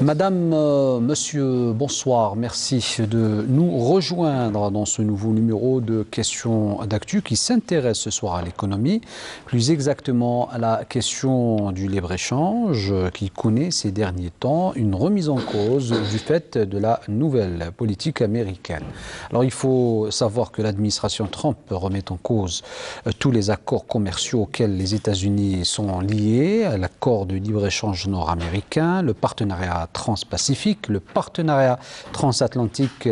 Madame, monsieur, bonsoir. Merci de nous rejoindre dans ce nouveau numéro de Questions d'actu qui s'intéresse ce soir à l'économie, plus exactement à la question du libre-échange qui connaît ces derniers temps une remise en cause du fait de la nouvelle politique américaine. Alors il faut savoir que l'administration Trump remet en cause tous les accords commerciaux auxquels les États-Unis sont liés, l'accord de libre-échange nord-américain, le partenariat transpacifique, le partenariat transatlantique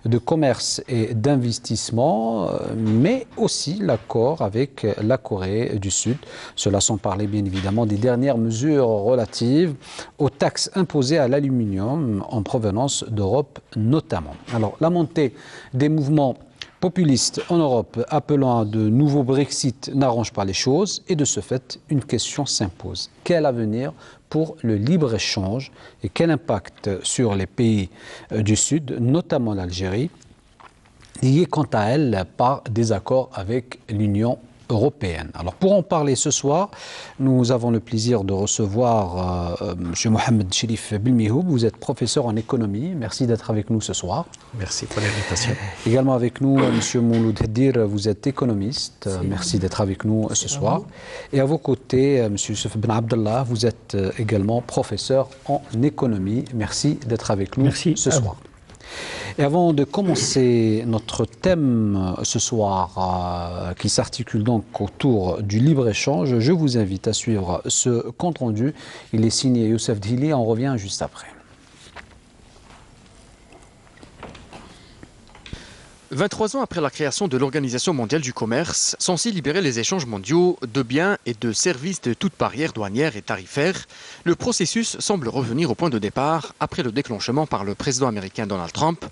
de commerce et d'investissement, mais aussi l'accord avec la Corée du Sud. Cela sans parler bien évidemment des dernières mesures relatives aux taxes imposées à l'aluminium en provenance d'Europe notamment. Alors la montée des mouvements populistes en Europe appelant à de nouveaux Brexit n'arrange pas les choses et de ce fait, une question s'impose. Quel avenir pour le libre-échange et quel impact sur les pays du Sud, notamment l'Algérie, liés quant à elle par des accords avec l'Union européenne. Alors pour en parler ce soir, nous avons le plaisir de recevoir M. Mohamed Cherif Belmihoub. Vous êtes professeur en économie. Merci d'être avec nous ce soir. Merci pour l'invitation. Également avec nous, M. Mouloud Haddir, vous êtes économiste. Merci d'être avec nous ce soir. Et à vos côtés, M. Youssef Ben Abdallah, vous êtes également professeur en économie. Merci d'être avec nous ce soir. Et avant de commencer notre thème ce soir, qui s'articule donc autour du libre-échange, je vous invite à suivre ce compte-rendu. Il est signé Youssef Dhili, on revient juste après. 23 ans après la création de l'Organisation mondiale du commerce, censée libérer les échanges mondiaux de biens et de services de toute barrière douanière et tarifaire, le processus semble revenir au point de départ après le déclenchement par le président américain Donald Trump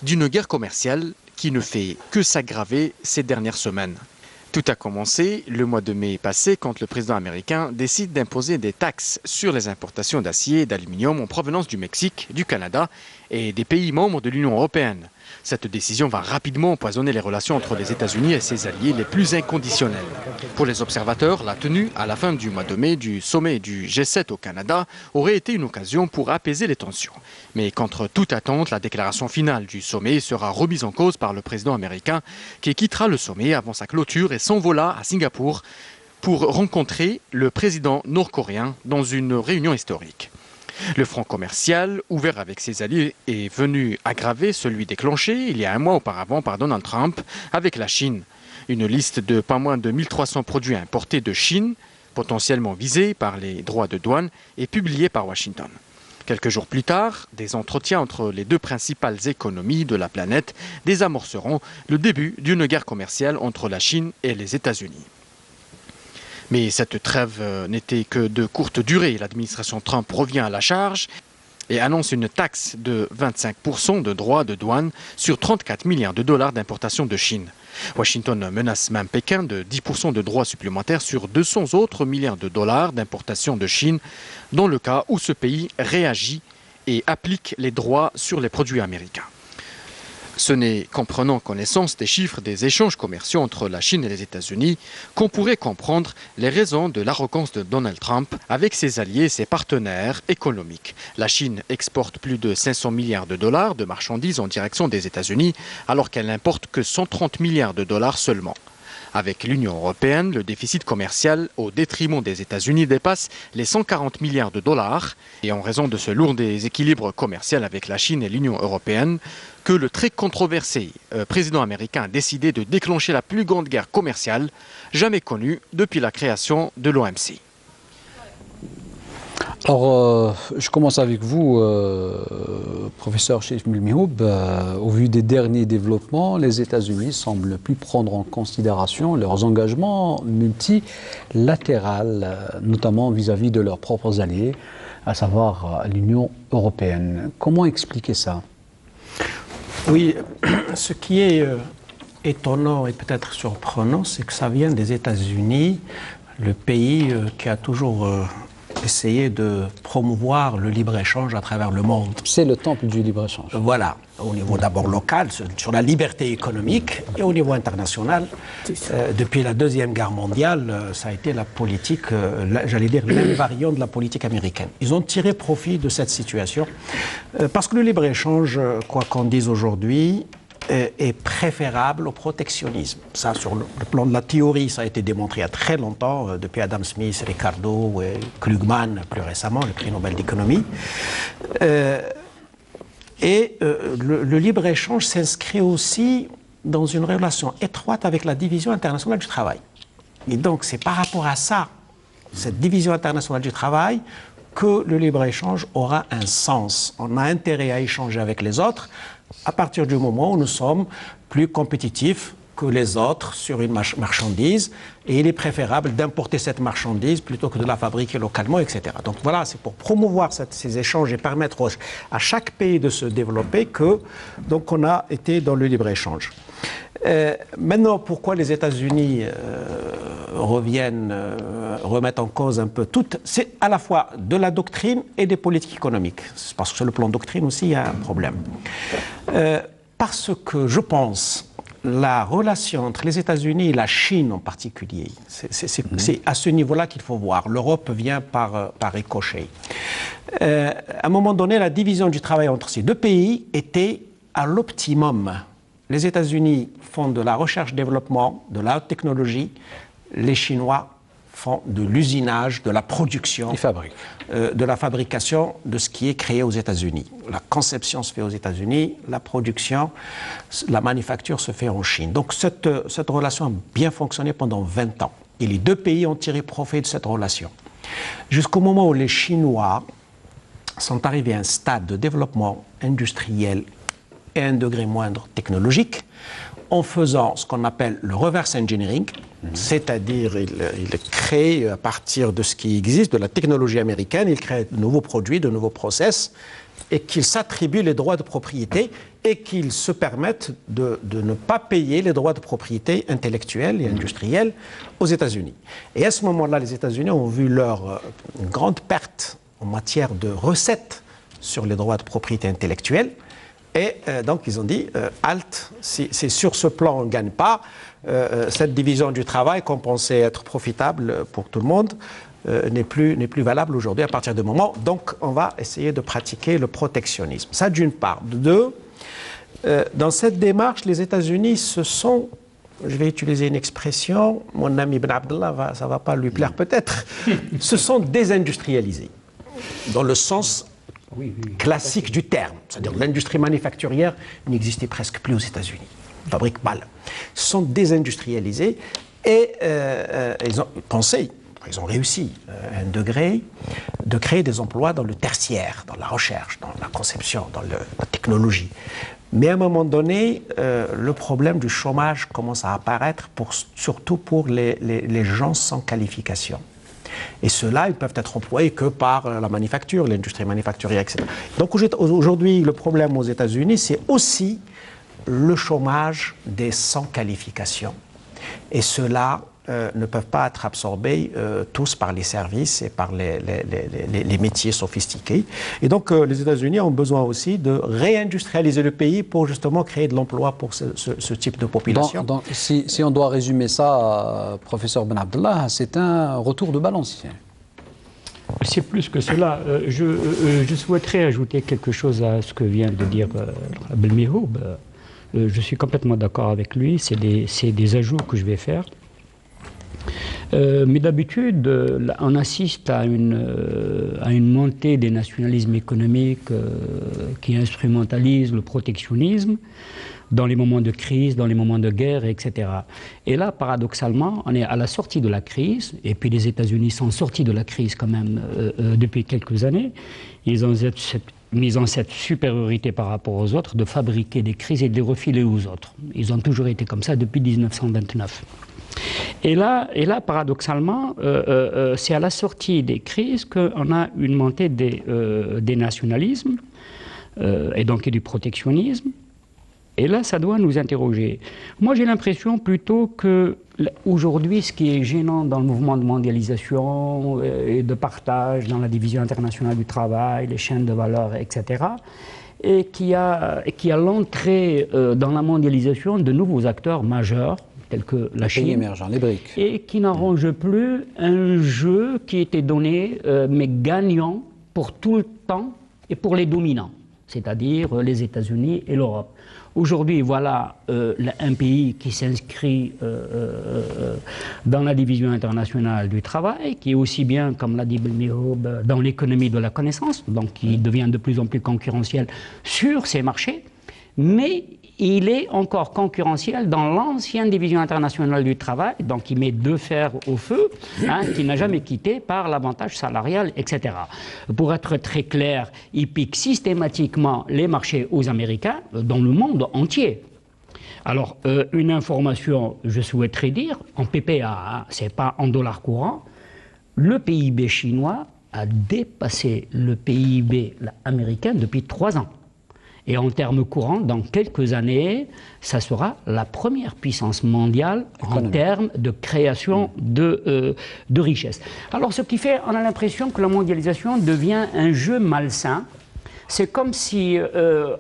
d'une guerre commerciale qui ne fait que s'aggraver ces dernières semaines. Tout a commencé le mois de mai passé quand le président américain décide d'imposer des taxes sur les importations d'acier et d'aluminium en provenance du Mexique, du Canada et des pays membres de l'Union européenne. Cette décision va rapidement empoisonner les relations entre les États-Unis et ses alliés les plus inconditionnels. Pour les observateurs, la tenue à la fin du mois de mai du sommet du G7 au Canada aurait été une occasion pour apaiser les tensions. Mais contre toute attente, la déclaration finale du sommet sera remise en cause par le président américain qui quittera le sommet avant sa clôture et s'envola à Singapour pour rencontrer le président nord-coréen dans une réunion historique. Le front commercial, ouvert avec ses alliés, est venu aggraver celui déclenché il y a un mois auparavant par Donald Trump avec la Chine. Une liste de pas moins de 1300 produits importés de Chine, potentiellement visés par les droits de douane, est publiée par Washington. Quelques jours plus tard, des entretiens entre les deux principales économies de la planète désamorceront le début d'une guerre commerciale entre la Chine et les États-Unis. Mais cette trêve n'était que de courte durée. L'administration Trump revient à la charge et annonce une taxe de 25% de droits de douane sur 34 milliards de dollars d'importation de Chine. Washington menace même Pékin de 10% de droits supplémentaires sur 200 autres milliards de dollars d'importation de Chine dans le cas où ce pays réagit et applique les droits sur les produits américains. Ce n'est qu'en prenant connaissance des chiffres des échanges commerciaux entre la Chine et les États-Unis qu'on pourrait comprendre les raisons de l'arrogance de Donald Trump avec ses alliés et ses partenaires économiques. La Chine exporte plus de 500 milliards de dollars de marchandises en direction des États-Unis alors qu'elle n'importe que 130 milliards de dollars seulement. Avec l'Union européenne, le déficit commercial au détriment des États-Unis dépasse les 140 milliards de dollars. Et en raison de ce lourd déséquilibre commercial avec la Chine et l'Union européenne, que le très controversé président américain a décidé de déclencher la plus grande guerre commerciale jamais connue depuis la création de l'OMC. Alors, je commence avec vous, professeur Cherif Belmihoub. Au vu des derniers développements, les États-Unis semblent ne plus prendre en considération leurs engagements multilatéraux, notamment vis-à-vis de leurs propres alliés, à savoir l'Union européenne. Comment expliquer ça? Oui, ce qui est étonnant et peut-être surprenant, c'est que ça vient des États-Unis, le pays qui a toujours essayer de promouvoir le libre-échange à travers le monde. C'est le temple du libre-échange. Voilà, au niveau d'abord local, sur la liberté économique, et au niveau international. Depuis la Deuxième Guerre mondiale, ça a été la politique, j'allais dire l'invariant de la politique américaine. Ils ont tiré profit de cette situation, parce que le libre-échange, quoi qu'on dise aujourd'hui, est préférable au protectionnisme. Ça, sur le plan de la théorie, ça a été démontré il y a très longtemps, depuis Adam Smith, Ricardo et Krugman, plus récemment, le prix Nobel d'économie. Le libre-échange s'inscrit aussi dans une relation étroite avec la division internationale du travail. Et donc, c'est par rapport à ça, cette division internationale du travail, que le libre-échange aura un sens. On a intérêt à échanger avec les autres à partir du moment où nous sommes plus compétitifs que les autres sur une marchandise, et il est préférable d'importer cette marchandise plutôt que de la fabriquer localement, etc. Donc voilà, c'est pour promouvoir ces échanges et permettre à chaque pays de se développer que donc on a été dans le libre-échange. Maintenant, pourquoi les États-Unis remettent en cause un peu tout? C'est à la fois de la doctrine et des politiques économiques. Parce que sur le plan doctrine aussi, il y a un problème. Parce que je pense la relation entre les États-Unis et la Chine en particulier, c'est à ce niveau-là qu'il faut voir. L'Europe vient par ricochet. À un moment donné, la division du travail entre ces deux pays était à l'optimum. Les États-Unis font de la recherche-développement, de la haute technologie. Les Chinois font de l'usinage, de la production, de la fabrication de ce qui est créé aux États-Unis. La conception se fait aux États-Unis, la production, la manufacture se fait en Chine. Donc cette relation a bien fonctionné pendant 20 ans. Et les deux pays ont tiré profit de cette relation. Jusqu'au moment où les Chinois sont arrivés à un stade de développement industriel et à un degré moindre technologique, en faisant ce qu'on appelle le reverse engineering, c'est-à-dire il crée à partir de ce qui existe, de la technologie américaine, il crée de nouveaux produits, de nouveaux process, et qu'ils s'attribuent les droits de propriété et qu'ils se permettent de ne pas payer les droits de propriété intellectuels et industriels aux États-Unis. Et à ce moment-là, les États-Unis ont vu une grande perte en matière de recettes sur les droits de propriété intellectuelle. Et donc, ils ont dit, halt, c'est sur ce plan on ne gagne pas, cette division du travail qu'on pensait être profitable pour tout le monde n'est plus valable aujourd'hui à partir de moment. Donc, on va essayer de pratiquer le protectionnisme. Ça, d'une part. De deux, dans cette démarche, les États-Unis se sont, je vais utiliser une expression, mon ami Ibn Abdallah, ça ne va pas lui plaire peut-être, se sont désindustrialisés, dans le sens classique du terme. C'est-à-dire l'industrie manufacturière n'existait presque plus aux États-Unis. Ils fabriquent mal. Ils se sont désindustrialisés et ils ont pensé, ils ont réussi à un degré de créer des emplois dans le tertiaire, dans la recherche, dans la conception, dans la technologie. Mais à un moment donné, le problème du chômage commence à apparaître, surtout pour les gens sans qualification. Et ceux-là, ils peuvent être employés que par la manufacture, l'industrie manufacturière, etc. Donc aujourd'hui, le problème aux États-Unis, c'est aussi le chômage des sans qualification. Et ceux-là ne peuvent pas être absorbés tous par les services et par les métiers sophistiqués. Et donc les États-Unis ont besoin aussi de réindustrialiser le pays pour justement créer de l'emploi pour ce type de population. Donc, si on doit résumer ça, professeur Ben Abdallah, c'est un retour de balance. C'est plus que cela. Je souhaiterais ajouter quelque chose à ce que vient de dire Abel Mihoub. Je suis complètement d'accord avec lui. C'est des ajouts que je vais faire. Mais d'habitude, on assiste à une montée des nationalismes économiques qui instrumentalisent le protectionnisme dans les moments de crise, dans les moments de guerre, etc. Et là, paradoxalement, on est à la sortie de la crise, et puis les États-Unis sont sortis de la crise quand même depuis quelques années. Ils ont mis en cette supériorité par rapport aux autres de fabriquer des crises et de les refiler aux autres. Ils ont toujours été comme ça depuis 1929. Et là, paradoxalement, c'est à la sortie des crises qu'on a une montée des nationalismes et donc du protectionnisme. Et là, ça doit nous interroger. Moi, j'ai l'impression plutôt que aujourd'hui, ce qui est gênant dans le mouvement de mondialisation et de partage, dans la division internationale du travail, les chaînes de valeur, etc., et qui a l'entrée dans la mondialisation de nouveaux acteurs majeurs, tels que la Chine, pays émergents, les BRICS, et qui n'arrange plus un jeu qui était donné, mais gagnant pour tout le temps et pour les dominants, c'est-à-dire les États-Unis et l'Europe. Aujourd'hui, voilà un pays qui s'inscrit dans la division internationale du travail, qui est aussi bien, comme l'a dit Belmihoub, dans l'économie de la connaissance, donc qui devient de plus en plus concurrentiel sur ces marchés, mais il est encore concurrentiel dans l'ancienne division internationale du travail, donc il met deux fers au feu, qui n'a jamais quitté par l'avantage salarial, etc. Pour être très clair, il pique systématiquement les marchés aux Américains dans le monde entier. Alors, une information, je souhaiterais dire, en PPA, ce n'est pas en dollars courants, le PIB chinois a dépassé le PIB américain depuis 3 ans. Et en termes courants, dans quelques années, ça sera la première puissance mondiale en termes de création de richesses. Alors, ce qui fait, on a l'impression que la mondialisation devient un jeu malsain. C'est comme si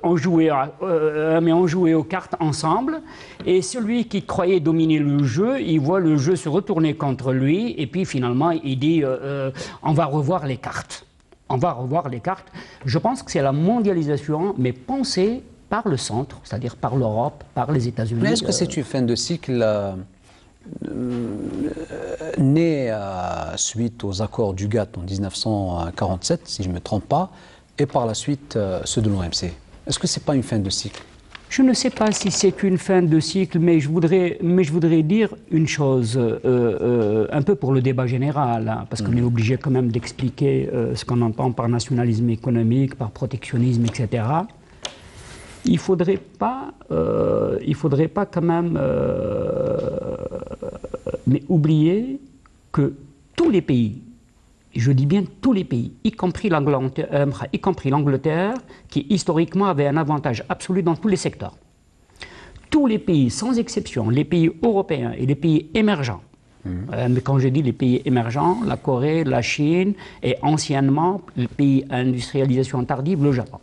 on jouait aux cartes ensemble, et celui qui croyait dominer le jeu, il voit le jeu se retourner contre lui, et puis finalement, il dit on va revoir les cartes. On va revoir les cartes. Je pense que c'est la mondialisation, mais pensée par le centre, c'est-à-dire par l'Europe, par les États-Unis. Mais est-ce que c'est une fin de cycle née suite aux accords du GATT en 1947, si je ne me trompe pas, et par la suite ceux de l'OMC? Est-ce que ce n'est pas une fin de cycle? Je ne sais pas si c'est une fin de cycle, mais je voudrais dire une chose, un peu pour le débat général, parce qu'on est obligé quand même d'expliquer ce qu'on entend par nationalisme économique, par protectionnisme, etc. Il ne faudrait pas quand même mais oublier que tous les pays, je dis bien tous les pays, y compris l'Angleterre, qui historiquement avait un avantage absolu dans tous les secteurs. Tous les pays, sans exception, les pays européens et les pays émergents, mais quand je dis les pays émergents, la Corée, la Chine et anciennement les pays à industrialisation tardive, le Japon,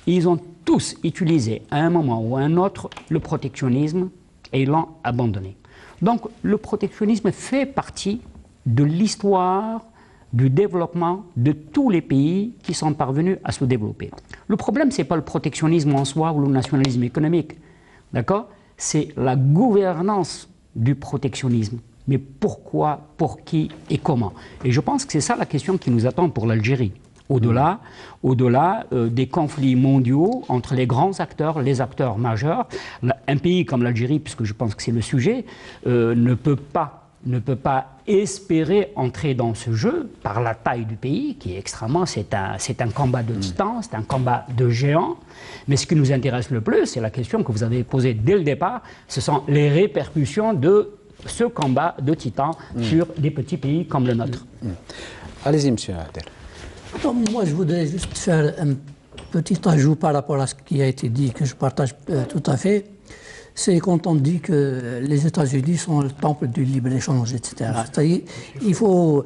ils ont tous utilisé à un moment ou à un autre le protectionnisme et l'ont abandonné. Donc le protectionnisme fait partie de l'histoire du développement de tous les pays qui sont parvenus à se développer. Le problème, ce n'est pas le protectionnisme en soi ou le nationalisme économique, d'accord? C'est la gouvernance du protectionnisme. Mais pourquoi, pour qui et comment? Et je pense que c'est ça la question qui nous attend pour l'Algérie. Au-delà des conflits mondiaux entre les grands acteurs, les acteurs majeurs, un pays comme l'Algérie, puisque je pense que c'est le sujet, ne peut pas espérer entrer dans ce jeu par la taille du pays, qui est extrêmement, c'est un combat de titans, c'est un combat de géants. Mais ce qui nous intéresse le plus, c'est la question que vous avez posée dès le départ, ce sont les répercussions de ce combat de titans sur des petits pays comme le nôtre. Allez-y, monsieur Adel. Moi, je voudrais juste faire un petit ajout par rapport à ce qui a été dit, que je partage tout à fait. C'est quand on dit que les États-Unis sont le temple du libre-échange, etc. C'est-à-dire, il faut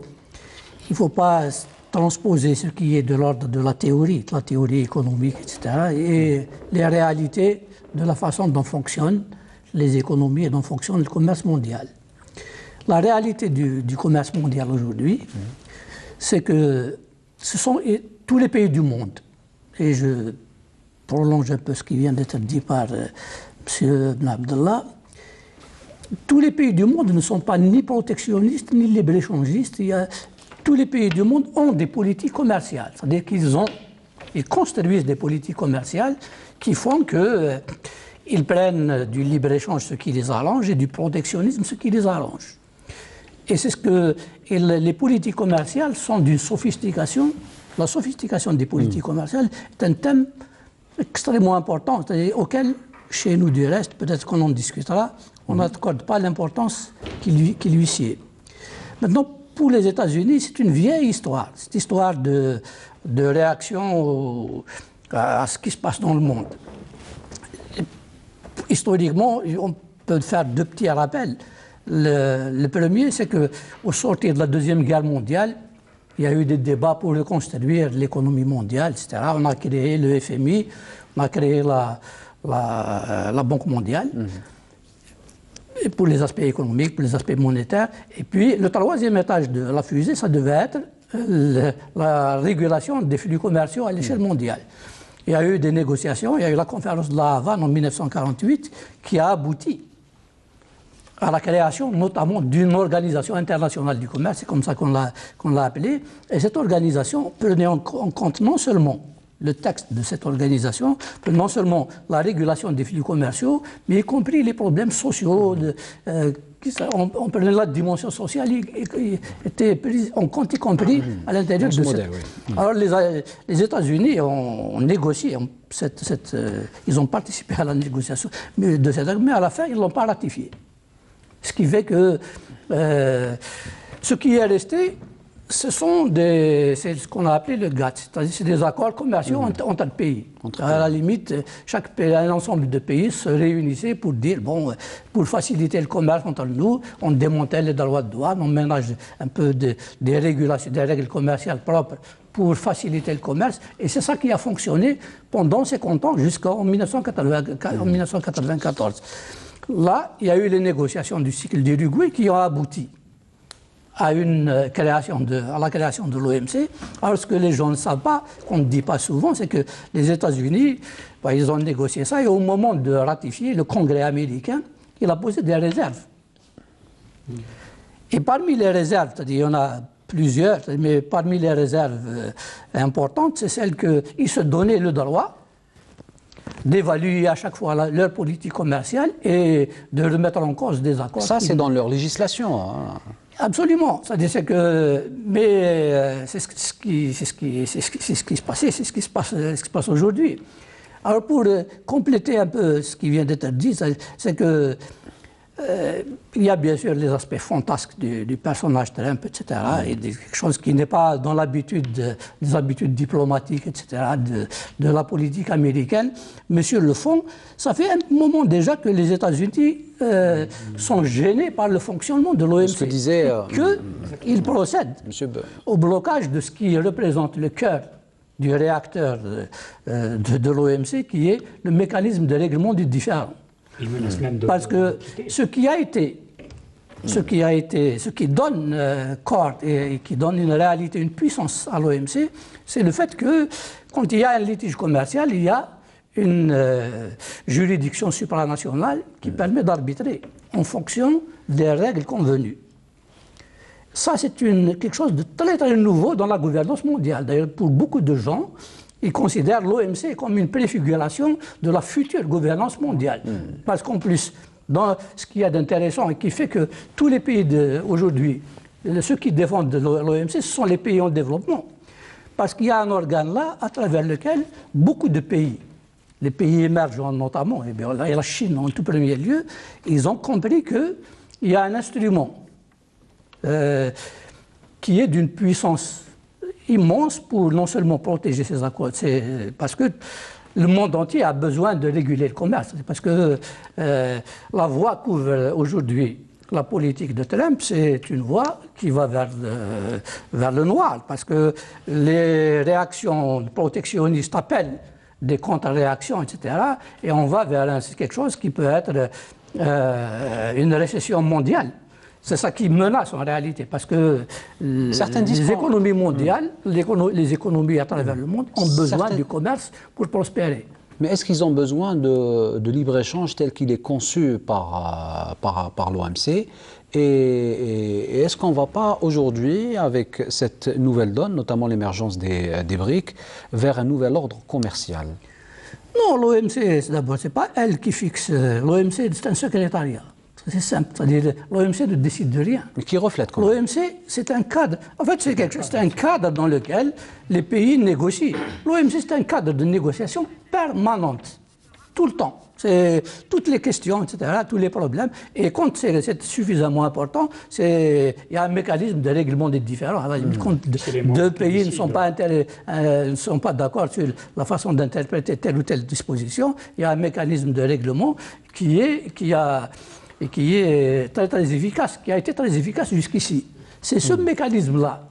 pas transposer ce qui est de l'ordre de la théorie économique, etc., et les réalités de la façon dont fonctionnent les économies et dont fonctionne le commerce mondial. La réalité du commerce mondial aujourd'hui, c'est que ce sont tous les pays du monde, et je prolonge un peu ce qui vient d'être dit par M. Ben Abdallah, tous les pays du monde ne sont pas ni protectionnistes ni libre-échangistes. Tous les pays du monde ont des politiques commerciales, c'est-à-dire qu'ils construisent des politiques commerciales qui font qu'ils prennent du libre-échange ce qui les arrange et du protectionnisme ce qui les arrange. Et c'est les politiques commerciales sont d'une sophistication. La sophistication des politiques commerciales est un thème extrêmement important, c'est-à-dire auquel, chez nous du reste, peut-être qu'on en discutera, on n'accorde pas l'importance qui lui sied. Maintenant, pour les États-Unis, c'est une vieille histoire. Cette histoire de réaction à ce qui se passe dans le monde. historiquement, on peut faire deux petits rappels. Le premier, c'est qu'au sortir de la Deuxième Guerre mondiale, il y a eu des débats pour reconstruire l'économie mondiale, etc. On a créé le FMI, on a créé la Banque mondiale, et pour les aspects économiques, pour les aspects monétaires. Et puis, le troisième étage de la fusée, ça devait être la régulation des flux commerciaux à l'échelle mondiale. Il y a eu des négociations, il y a eu la conférence de la Havane en 1948 qui a abouti à la création notamment d'une organisation internationale du commerce, c'est comme ça qu'on l'a appelée. Et cette organisation prenait en compte non seulement le texte de cette organisation, non seulement la régulation des flux commerciaux, mais y compris les problèmes sociaux. On prenait la dimension sociale, était prise en compte, y compris à l'intérieur de modèle, oui. Alors les États-Unis ont négocié, ils ont participé à la négociation de cette acte, mais à la fin, ils ne l'ont pas ratifié. Ce qui fait que ce qui est resté, c'est ce qu'on a appelé le GATT, c'est-à-dire c'est des accords commerciaux entre pays. À la limite, un ensemble de pays se réunissait pour dire, bon, pour faciliter le commerce entre nous, on démontait les droits de douane, on ménage un peu des régulations, des règles commerciales propres pour faciliter le commerce. Et c'est ça qui a fonctionné pendant 50 ans jusqu'en 1994. Là, il y a eu les négociations du cycle d'Uruguay qui ont abouti à la création de l'OMC. Alors, ce que les gens ne savent pas, qu'on ne dit pas souvent, c'est que les États-Unis, ils ont négocié ça et au moment de ratifier, le Congrès américain, il a posé des réserves. Et parmi les réserves, c'est-à-dire il y en a plusieurs, mais parmi les réserves importantes, c'est celle qu'ils se donnaient le droit d'évaluer à chaque fois leur politique commerciale et de remettre en cause des accords. Ça, c'est dans leur législation. Hein. Absolument. C'est-à-dire mais c'est ce qui se passait, c'est ce qui se passe aujourd'hui. Alors pour compléter un peu ce qui vient d'être dit, c'est que il y a bien sûr les aspects fantasques du personnage Trump, etc., et quelque chose qui n'est pas dans des habitudes diplomatiques, etc., de la politique américaine. Mais sur le fond, ça fait un moment déjà que les États-Unis sont gênés par le fonctionnement de l'OMC. Ce que disait qu'ils procèdent au blocage de ce qui représente le cœur du réacteur de l'OMC, qui est le mécanisme de règlement du différend. Parce que ce qui donne corps et qui donne une réalité, une puissance à l'OMC, c'est le fait que quand il y a un litige commercial, il y a une juridiction supranationale qui permet d'arbitrer en fonction des règles convenues. Ça, c'est quelque chose de très très nouveau dans la gouvernance mondiale. D'ailleurs, pour beaucoup de gens, ils considèrent l'OMC comme une préfiguration de la future gouvernance mondiale. Parce qu'en plus, dans ce qu'il y a d'intéressant et qui fait que tous les pays aujourd'hui, ceux qui défendent l'OMC, ce sont les pays en développement. Parce qu'il y a un organe là, à travers lequel beaucoup de pays, les pays émergents notamment, et la Chine en tout premier lieu, ils ont compris qu'il y a un instrument qui est d'une puissance immense pour non seulement protéger ces accords, parce que le monde entier a besoin de réguler le commerce, parce que la voie qu'ouvre aujourd'hui la politique de Trump, c'est une voie qui va vers le noir, parce que les réactions protectionnistes appellent des contre-réactions, etc., et on va vers quelque chose qui peut être une récession mondiale. C'est ça qui menace en réalité, parce que les économies mondiales, les économies à travers le monde ont besoin du commerce pour prospérer. Mais est-ce qu'ils ont besoin de libre-échange tel qu'il est conçu par l'OMC et est-ce qu'on ne va pas aujourd'hui, avec cette nouvelle donne, notamment l'émergence des BRICS, vers un nouvel ordre commercial? Non, l'OMC, d'abord, ce n'est pas elle qui fixe. L'OMC, c'est un secrétariat. C'est simple, c'est-à-dire l'OMC ne décide de rien. Mais qui reflète quoi? L'OMC, c'est un cadre. En fait, c'est un cadre dans lequel les pays négocient. L'OMC, c'est un cadre de négociation permanente. tout le temps. C'est toutes les questions, etc., tous les problèmes. Et quand c'est suffisamment important, il y a un mécanisme de règlement des différends. Quand deux pays ne sont pas d'accord sur la façon d'interpréter telle ou telle disposition, il y a un mécanisme de règlement qui est très, très efficace, qui a été très efficace jusqu'ici. C'est ce mécanisme-là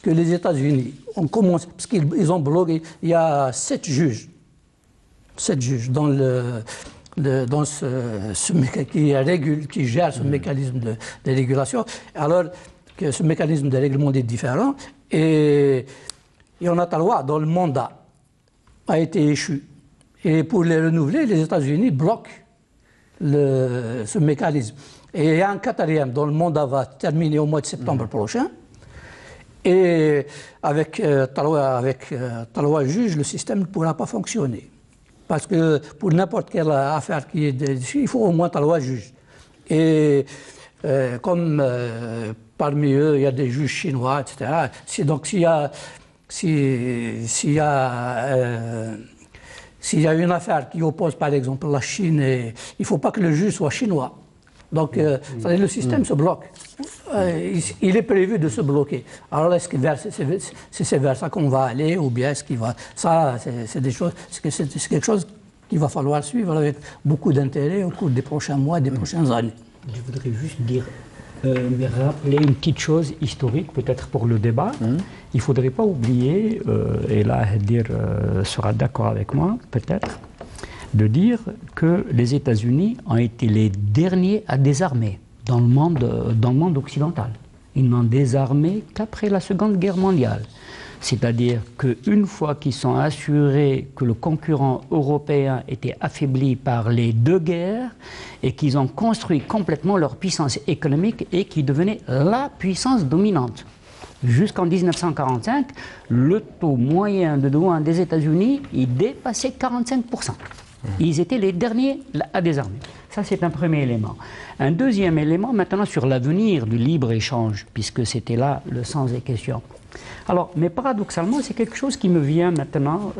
que les États-Unis ont commencé, parce qu'ils ont bloqué, il y a 7 juges dans qui gère ce mécanisme de régulation, alors que ce mécanisme de règlement des différends, et en Ottawa, dont le mandat a été échu. Et pour les renouveler, les États-Unis bloquent ce mécanisme. Et il y a un quatrième dont le mandat va terminer au mois de septembre prochain. Et avec Ottawa juge, le système ne pourra pas fonctionner. Parce que pour n'importe quelle affaire qui est dessus, il faut au moins Ottawa juge. Et comme parmi eux, il y a des juges chinois, etc. Donc s'il y a une affaire qui oppose par exemple la Chine, il ne faut pas que le juge soit chinois. Donc le système se bloque. Il est prévu de se bloquer. Alors est-ce que c'est vers ça qu'on va aller, ou bien est-ce qu'il va... Ça, c'est quelque chose qu'il va falloir suivre avec beaucoup d'intérêt au cours des prochains mois, des prochaines années. Je voudrais juste dire, rappeler une petite chose historique, peut-être pour le débat. Il ne faudrait pas oublier, et là Hadir sera d'accord avec moi, peut-être, de dire que les États-Unis ont été les derniers à désarmer dans le monde occidental. Ils n'ont désarmé qu'après la Seconde Guerre mondiale. C'est-à-dire qu'une fois qu'ils sont assurés que le concurrent européen était affaibli par les deux guerres et qu'ils ont construit complètement leur puissance économique et qu'ils devenaient la puissance dominante. Jusqu'en 1945, le taux moyen de douane des États-Unis, il dépassait 45%. Ils étaient les derniers à désarmer. Ça, c'est un premier élément. Un deuxième élément, maintenant, sur l'avenir du libre-échange, puisque c'était là le sens des questions. Alors, mais paradoxalement, c'est quelque chose qui me vient maintenant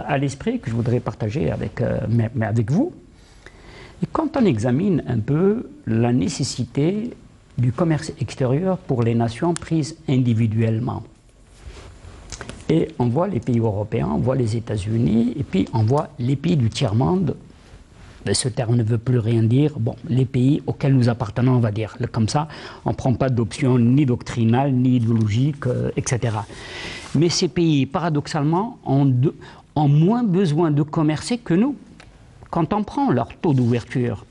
à l'esprit, que je voudrais partager avec vous. Et quand on examine un peu la nécessité du commerce extérieur pour les nations prises individuellement, et on voit les pays européens, on voit les États-Unis, et puis on voit les pays du tiers-monde. Ce terme ne veut plus rien dire. Bon, les pays auxquels nous appartenons, on va dire. Comme ça, on ne prend pas d'option ni doctrinale, ni idéologique, etc. Mais ces pays, paradoxalement, ont moins besoin de commercer que nous. Quand on prend leur taux d'ouverture,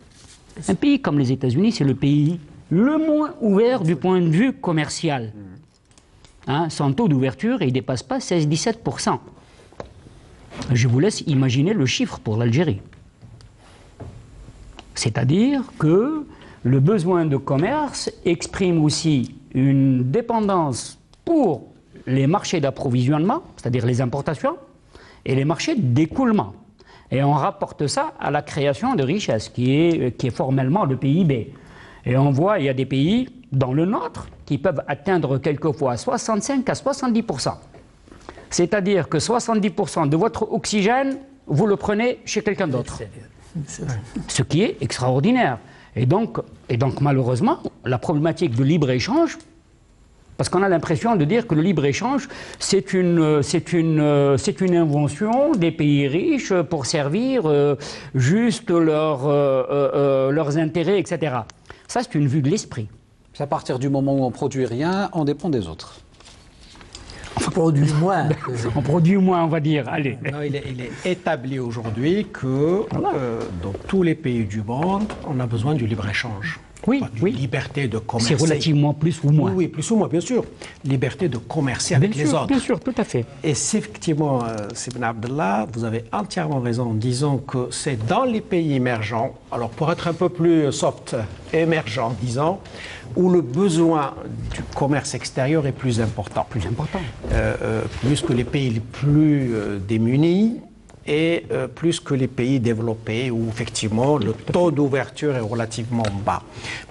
un pays comme les États-Unis, c'est le pays le moins ouvert du point de vue commercial. Son taux d'ouverture, il ne dépasse pas 16-17%. Je vous laisse imaginer le chiffre pour l'Algérie. C'est-à-dire que le besoin de commerce exprime aussi une dépendance pour les marchés d'approvisionnement, c'est-à-dire les importations, et les marchés d'écoulement. Et on rapporte ça à la création de richesses, qui est formellement le PIB. Et on voit, il y a des pays, dans le nôtre, qui peuvent atteindre quelquefois 65 à 70%. C'est-à-dire que 70% de votre oxygène, vous le prenez chez quelqu'un d'autre. Ce qui est extraordinaire. Et donc, malheureusement, la problématique de libre-échange, parce qu'on a l'impression de dire que le libre-échange, c'est une invention des pays riches pour servir juste leurs intérêts, etc. Ça, c'est une vue de l'esprit. C'est à partir du moment où on ne produit rien, on dépend des autres. On produit moins. On produit moins, on va dire. Allez. Non, il est établi aujourd'hui que dans tous les pays du monde, on a besoin du libre-échange. Oui, Liberté de commercer. C'est relativement plus ou moins. Oui, plus ou moins, bien sûr. Liberté de commercer avec les autres. Bien sûr, tout à fait. Et effectivement, Sibn Abdallah, vous avez entièrement raison en disant que c'est dans les pays émergents, alors pour être un peu plus soft, émergents, disons, où le besoin du commerce extérieur est plus important. Plus que les pays les plus démunis et plus que les pays développés où effectivement le taux d'ouverture est relativement bas.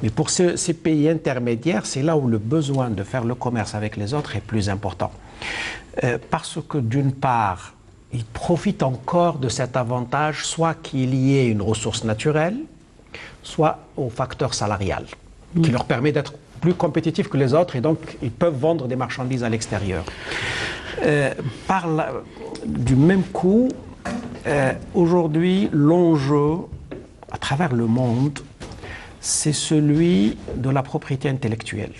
Mais pour ces pays intermédiaires, c'est là où le besoin de faire le commerce avec les autres est plus important. Parce que d'une part, ils profitent encore de cet avantage, soit qu'il y ait une ressource naturelle, soit au facteur salarial, qui leur permet d'être plus compétitifs que les autres et donc ils peuvent vendre des marchandises à l'extérieur. Du même coup, aujourd'hui, l'enjeu à travers le monde, c'est celui de la propriété intellectuelle.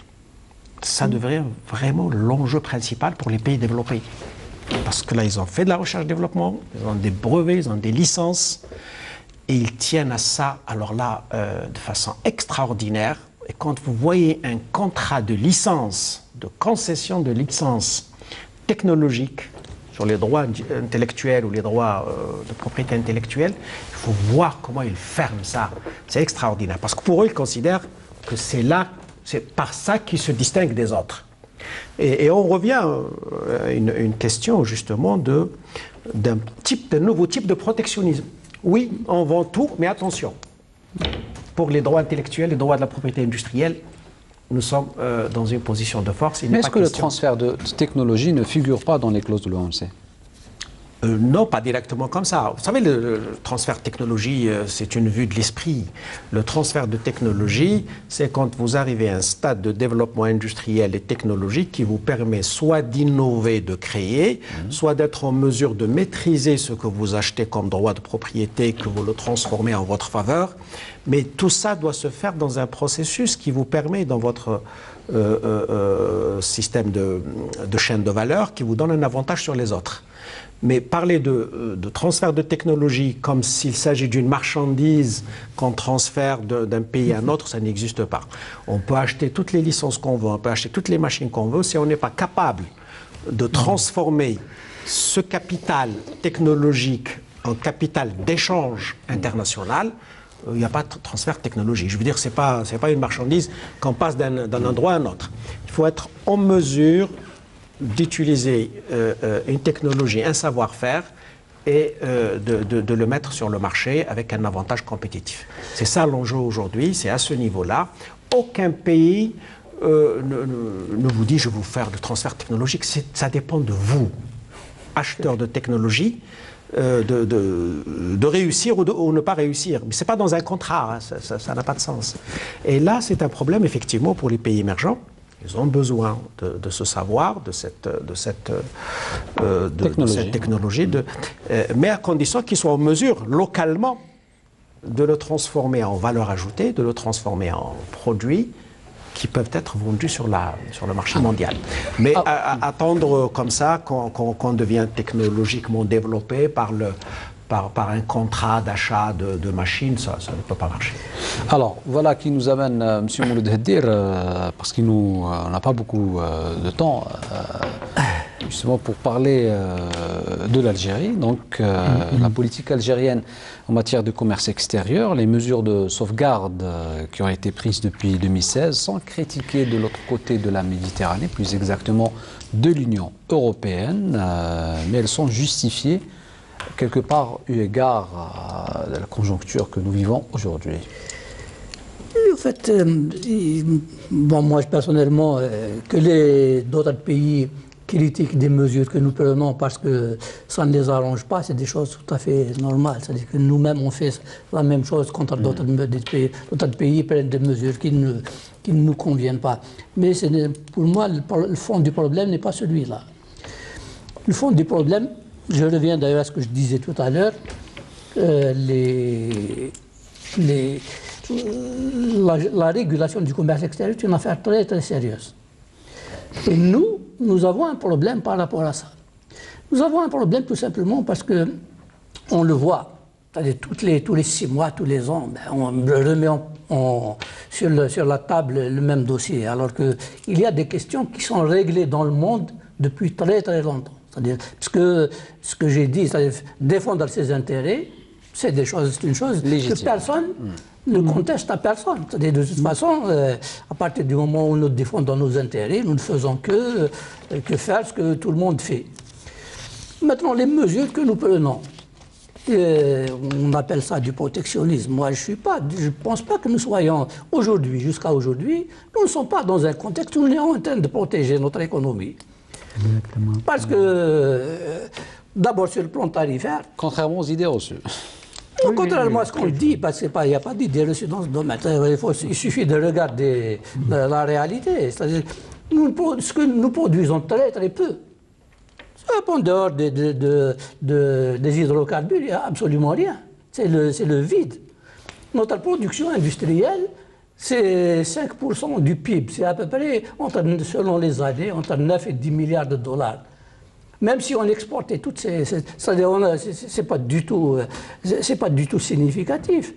Ça devrait vraiment l'enjeu principal pour les pays développés. Parce que là, ils ont fait de la recherche-développement, ils ont des brevets, ils ont des licences, et ils tiennent à ça, alors là, de façon extraordinaire. Et quand vous voyez un contrat de licence, de concession de licence technologique sur les droits intellectuels ou les droits de propriété intellectuelle, il faut voir comment ils ferment ça. C'est extraordinaire. Parce que pour eux, ils considèrent que c'est par ça qu'ils se distinguent des autres. Et on revient à une question justement d'un nouveau type de protectionnisme. Oui, on vend tout, mais attention. Pour les droits intellectuels, les droits de la propriété industrielle, nous sommes dans une position de force. Mais est-ce que le transfert de technologie ne figure pas dans les clauses de l'OMC ? Non, pas directement comme ça. Vous savez, le transfert de technologie, c'est une vue de l'esprit. Le transfert de technologie, c'est quand vous arrivez à un stade de développement industriel et technologique qui vous permet soit d'innover, de créer, soit d'être en mesure de maîtriser ce que vous achetez comme droit de propriété, que vous le transformez en votre faveur. Mais tout ça doit se faire dans un processus qui vous permet, dans votre système de chaîne de valeur, qui vous donne un avantage sur les autres. Mais parler de transfert de technologie comme s'il s'agit d'une marchandise qu'on transfère d'un pays à un autre, ça n'existe pas. On peut acheter toutes les licences qu'on veut, on peut acheter toutes les machines qu'on veut. Si on n'est pas capable de transformer ce capital technologique en capital d'échange international, il n'y a pas de transfert technologique. Je veux dire, ce n'est pas une marchandise qu'on passe d'un endroit à un autre. Il faut être en mesure d'utiliser une technologie, un savoir-faire et de le mettre sur le marché avec un avantage compétitif. C'est ça l'enjeu aujourd'hui, c'est à ce niveau-là. Aucun pays ne vous dit « je vais vous faire le transfert technologique ». Ça dépend de vous, acheteurs de technologie, de réussir ou ne pas réussir. Mais ce n'est pas dans un contrat, hein, ça n'a pas de sens. Et là, c'est un problème effectivement pour les pays émergents. Ils ont besoin de ce savoir, de cette technologie, mais à condition qu'ils soient en mesure, localement, de le transformer en valeur ajoutée, de le transformer en produits qui peuvent être vendus sur le marché mondial. Mais attendre comme ça qu'on devienne technologiquement développé par un contrat d'achat de machines, ça ne peut pas marcher. Alors, voilà qui nous amène, M. Mouloud Haddir, parce qu'on n'a pas beaucoup de temps, justement pour parler de l'Algérie. Donc, la politique algérienne en matière de commerce extérieur, les mesures de sauvegarde qui ont été prises depuis 2016 sont critiquées de l'autre côté de la Méditerranée, plus exactement de l'Union européenne, mais elles sont justifiées quelque part eu égard à la conjoncture que nous vivons aujourd'hui. En fait, bon, moi personnellement, que d'autres pays critiquent des mesures que nous prenons parce que ça ne les arrange pas, c'est des choses tout à fait normales. C'est-à-dire que nous-mêmes, on fait la même chose contre d'autres pays. D'autres pays prennent des mesures qui ne nous conviennent pas. Mais pour moi, le fond du problème n'est pas celui-là. Le fond du problème, je reviens d'ailleurs à ce que je disais tout à l'heure, la régulation du commerce extérieur est une affaire très très sérieuse. Et nous avons un problème par rapport à ça. Nous avons un problème tout simplement parce que on le voit, c'est-à-dire tous les 6 mois, tous les ans, on remet sur la table le même dossier, alors qu'il y a des questions qui sont réglées dans le monde depuis très très longtemps. C'est-à-dire, parce que ce que j'ai dit, c'est-à-dire défendre ses intérêts, c'est une chose légitime. Que personne ne conteste à personne. C'est-à-dire, de toute façon, à partir du moment où nous défendons nos intérêts, nous ne faisons que faire ce que tout le monde fait. Maintenant, les mesures que nous prenons, on appelle ça du protectionnisme. Moi, je ne pense pas que nous soyons aujourd'hui, jusqu'à aujourd'hui, nous ne sommes pas dans un contexte où nous sommes en train de protéger notre économie. Exactement. Parce que D'abord sur le plan tarifaire. Contrairement aux idées reçues. Contrairement à ce qu'on dit, parce qu'il n'y a pas d'idée reçue dans ce domaine. Il suffit de regarder la réalité. C'est-à-dire, ce que nous produisons très très peu. En dehors des hydrocarbures, il n'y a absolument rien. C'est le vide. Notre production industrielle, c'est 5% du PIB. C'est à peu près, selon les années, entre 9 et 10 milliards de dollars. Même si on exportait toutes c'est pas du tout significatif.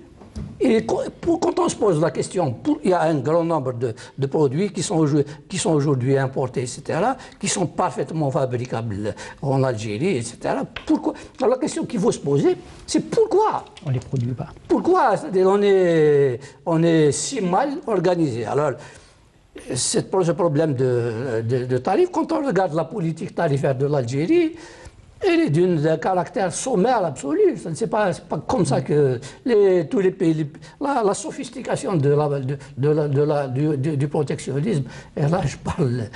Et quand on se pose la question, il y a un grand nombre de produits qui sont aujourd'hui importés, etc., qui sont parfaitement fabricables en Algérie, etc. Pourquoi? Alors la question qu'il faut se poser, c'est pourquoi on ne les produit pas. Pourquoi on est si mal organisé? Alors, ce problème de tarifs, quand on regarde la politique tarifaire de l'Algérie, elle est d'un caractère sommaire absolu. Ce n'est pas comme ça que tous les pays... La sophistication du protectionnisme, et là je parle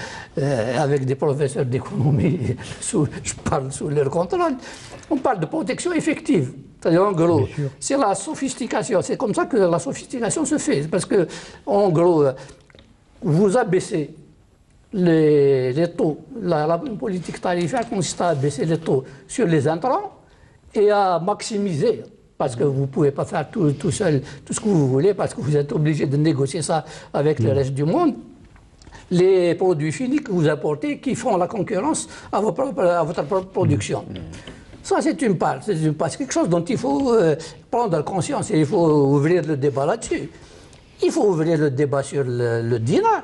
avec des professeurs d'économie, je parle sous leur contrôle, on parle de protection effective. C'est-à-dire, en gros, c'est la sophistication. C'est comme ça que la sophistication se fait. Parce que, en gros, vous abaissez les taux. La politique tarifaire consiste à abaisser les taux sur les intrants et à maximiser, parce que vous ne pouvez pas faire tout seul tout ce que vous voulez, parce que vous êtes obligé de négocier ça avec le reste du monde, les produits finis que vous apportez qui font la concurrence à votre propre production. Ça, c'est une part. C'est quelque chose dont il faut prendre conscience et il faut ouvrir le débat là-dessus. Il faut ouvrir le débat sur le dinar,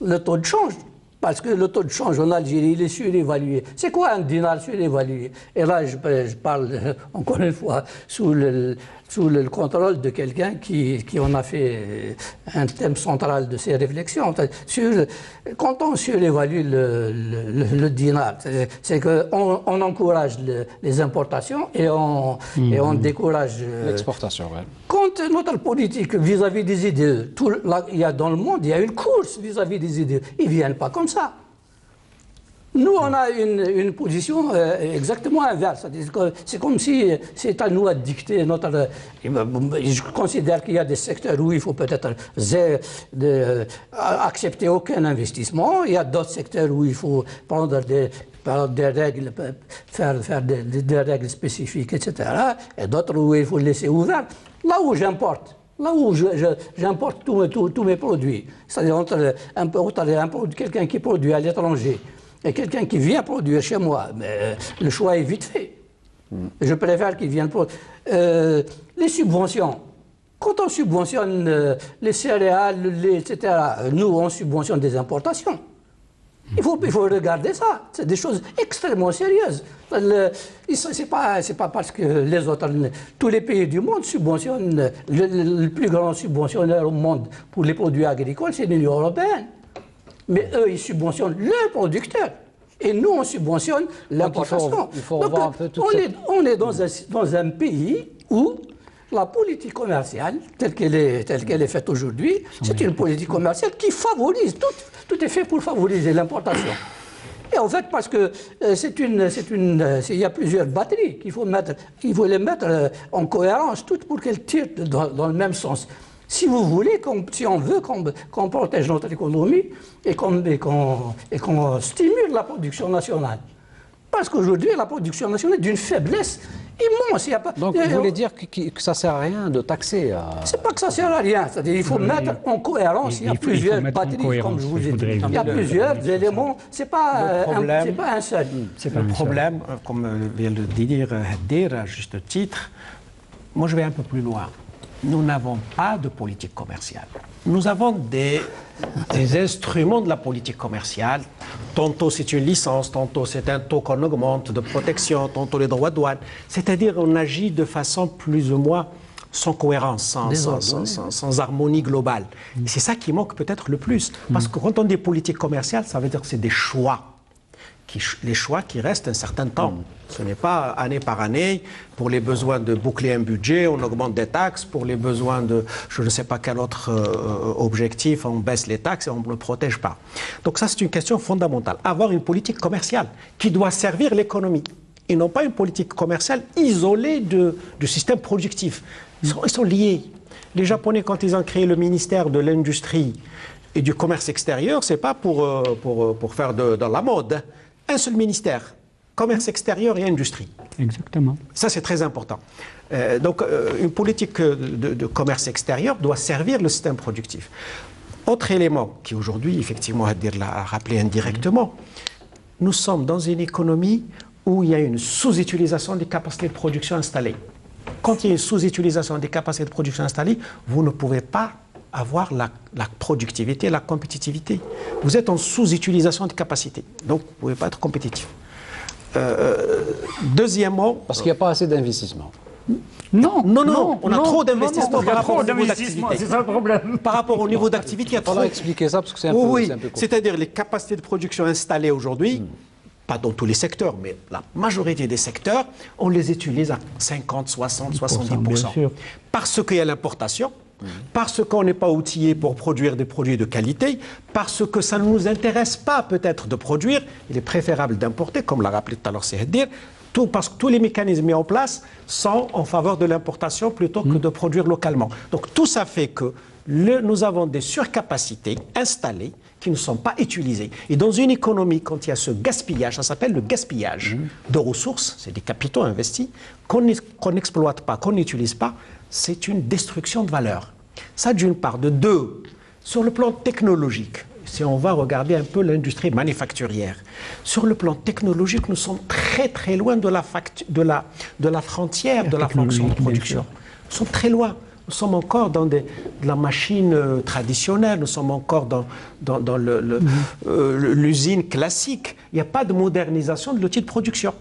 le taux de change. Parce que le taux de change en Algérie, il est surévalué. C'est quoi un dinar surévalué? Et là, je parle encore une fois sous le contrôle de quelqu'un qui en a fait un thème central de ses réflexions. Quand on surévalue le dinar, c'est qu'on encourage les importations et on décourage l'exportation. Ouais. Quand notre politique vis-à-vis des idées, dans le monde, il y a une course vis-à-vis des idées. Ils ne viennent pas comme ça. Nous, on a une position exactement inverse. C'est comme si c'est à nous à dicter notre... Je considère qu'il y a des secteurs où il faut peut-être accepter aucun investissement. Il y a d'autres secteurs où il faut prendre des règles, faire des règles spécifiques, etc. Et d'autres où il faut laisser ouvert. Là où j'importe, j'importe tous mes produits, c'est-à-dire entre quelqu'un qui produit à l'étranger et quelqu'un qui vient produire chez moi, mais le choix est vite fait. Je préfère qu'il vienne produire. Les subventions, quand on subventionne les céréales, le lait, etc., nous, on subventionne des importations. Il faut regarder ça. C'est des choses extrêmement sérieuses. C'est pas parce que les autres, tous les pays du monde subventionnent, le plus grand subventionnaire au monde pour les produits agricoles, c'est l'Union européenne. Mais eux, ils subventionnent leurs producteurs. Et nous, on subventionne l'importation. Donc, on est dans un pays où la politique commerciale, telle qu'elle est faite aujourd'hui, c'est une politique commerciale qui favorise, tout est fait pour favoriser l'importation. Et en fait, parce que il y a plusieurs batteries qu'il faut les mettre en cohérence, toutes pour qu'elles tirent dans le même sens. Si vous voulez, si on veut qu'on protège notre économie et qu'on stimule la production nationale. Parce qu'aujourd'hui, la production nationale est d'une faiblesse immense. Il y a pas, donc, vous voulez dire que ça ne sert à rien de taxer C'est pas que ça ne sert à rien. C'est-à-dire qu'il faut mettre en cohérence. Il y a plusieurs batteries, comme je vous ai dit. Il y a plusieurs éléments. Ce n'est pas un seul. Le problème, comme vient de dire à juste titre, moi je vais un peu plus loin. Nous n'avons pas de politique commerciale. Nous avons des instruments de la politique commerciale. Tantôt c'est une licence, tantôt c'est un taux qu'on augmente de protection, tantôt les droits de douane. C'est-à-dire on agit de façon plus ou moins sans cohérence, sans harmonie globale. Et c'est ça qui manque peut-être le plus. Parce que quand on dit politique commerciale, ça veut dire que c'est des choix. Les choix qui restent un certain temps. Ce n'est pas année par année, pour les besoins de boucler un budget, on augmente des taxes, pour les besoins de je ne sais pas quel autre objectif, on baisse les taxes et on ne le protège pas. Donc ça, c'est une question fondamentale. Avoir une politique commerciale qui doit servir l'économie. Ils n'ont pas une politique commerciale isolée du système productif. Ils sont liés. Les Japonais, quand ils ont créé le ministère de l'Industrie et du Commerce extérieur, ce n'est pas pour faire dans la mode. Un seul ministère, Commerce extérieur et Industrie. Exactement. Ça, c'est très important. Donc, une politique de commerce extérieur doit servir le système productif. Autre élément qui, aujourd'hui, effectivement, Hadir l'a rappelé indirectement, nous sommes dans une économie où il y a une sous-utilisation des capacités de production installées. Quand il y a une sous-utilisation des capacités de production installées, vous ne pouvez pas avoir la productivité, la compétitivité. Vous êtes en sous-utilisation de capacités, donc vous ne pouvez pas être compétitif. Deuxièmement... Parce qu'il n'y a pas assez d'investissement. Non, on a trop d'investissements par rapport au niveau d'activité. C'est ça le problème. Par rapport au niveau d'activité, il y a trop... Il faudra expliquer ça parce que c'est un peu compliqué. C'est-à-dire les capacités de production installées aujourd'hui, pas dans tous les secteurs, mais la majorité des secteurs, on les utilise à 50, 60, 70%. Parce qu'il y a l'importation, parce qu'on n'est pas outillé pour produire des produits de qualité, parce que ça ne nous intéresse pas peut-être de produire, il est préférable d'importer, comme l'a rappelé tout à l'heure Sehedir, parce que tous les mécanismes mis en place sont en faveur de l'importation plutôt que de produire localement. Donc tout ça fait que nous avons des surcapacités installées qui ne sont pas utilisées. Et dans une économie, quand il y a ce gaspillage, ça s'appelle le gaspillage de ressources, c'est des capitaux investis, qu'on n'exploite pas, qu'on n'utilise pas, c'est une destruction de valeur. Ça d'une part. De deux, sur le plan technologique, si on va regarder un peu l'industrie manufacturière, sur le plan technologique, nous sommes très très loin de la frontière de la fonction de production. Nous sommes très loin. Nous sommes encore dans de la machine traditionnelle, nous sommes encore dans l'usine classique. Il n'y a pas de modernisation de l'outil de production.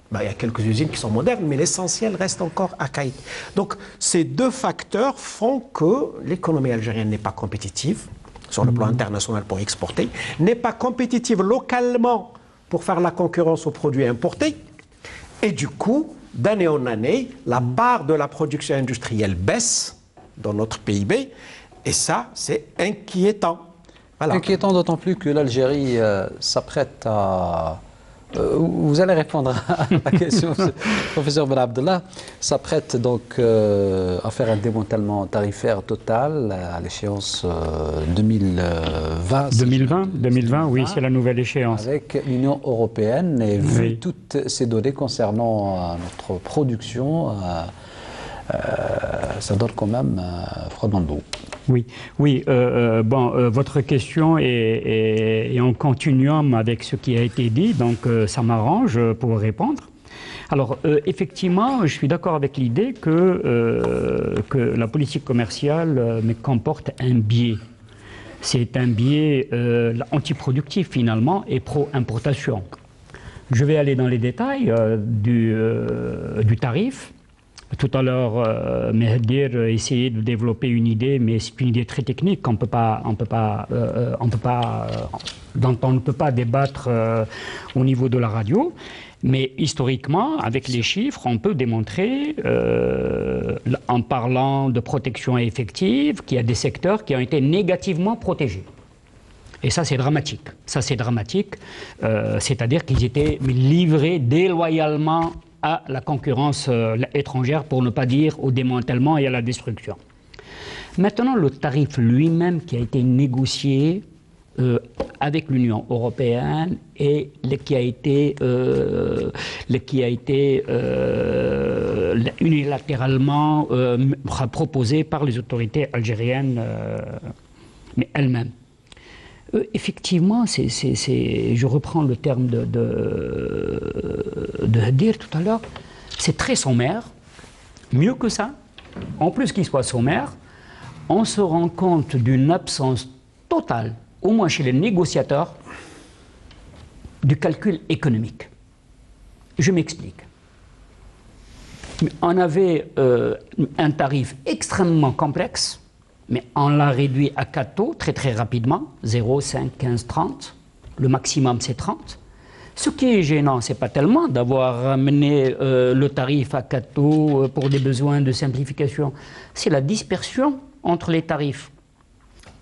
Ben, il y a quelques usines qui sont modernes, mais l'essentiel reste encore archaïque. Donc ces deux facteurs font que l'économie algérienne n'est pas compétitive sur le plan international pour exporter, n'est pas compétitive localement pour faire la concurrence aux produits importés, et du coup, d'année en année, la part de la production industrielle baisse dans notre PIB, et ça, c'est inquiétant. Voilà. Inquiétant d'autant plus que l'Algérie s'apprête à... vous allez répondre à la question, professeur Ben Abdallah, s'apprête donc à faire un démantèlement tarifaire total à l'échéance 2020. 2020, oui, c'est la nouvelle échéance. Avec l'Union européenne, et vu toutes ces données concernant notre production, ça donne quand même froid dans le dos. Oui, votre question est en continuum avec ce qui a été dit, donc ça m'arrange pour répondre. Alors, effectivement, je suis d'accord avec l'idée que la politique commerciale comporte un biais. C'est un biais antiproductif, finalement, et pro-importation. Je vais aller dans les détails du tarif. Tout à l'heure, Mehdir essayait de développer une idée, mais c'est une idée très technique dont on ne peut pas débattre au niveau de la radio. Mais historiquement, avec les chiffres, on peut démontrer, en parlant de protection effective, qu'il y a des secteurs qui ont été négativement protégés. Et ça, c'est dramatique. C'est-à-dire qu'ils étaient livrés déloyalement à la concurrence étrangère, pour ne pas dire au démantèlement et à la destruction. Maintenant, le tarif lui-même qui a été négocié avec l'Union européenne et qui a été unilatéralement proposé par les autorités algériennes, mais elles-mêmes. Effectivement, je reprends le terme de Hadir tout à l'heure, c'est très sommaire. Mieux que ça, en plus qu'il soit sommaire, on se rend compte d'une absence totale, au moins chez les négociateurs, du calcul économique. Je m'explique. On avait un tarif extrêmement complexe, mais on l'a réduit à 4 taux très très rapidement, 0, 5, 15, 30. Le maximum c'est 30. Ce qui est gênant, ce n'est pas tellement d'avoir ramené le tarif à 4 taux pour des besoins de simplification, c'est la dispersion entre les tarifs.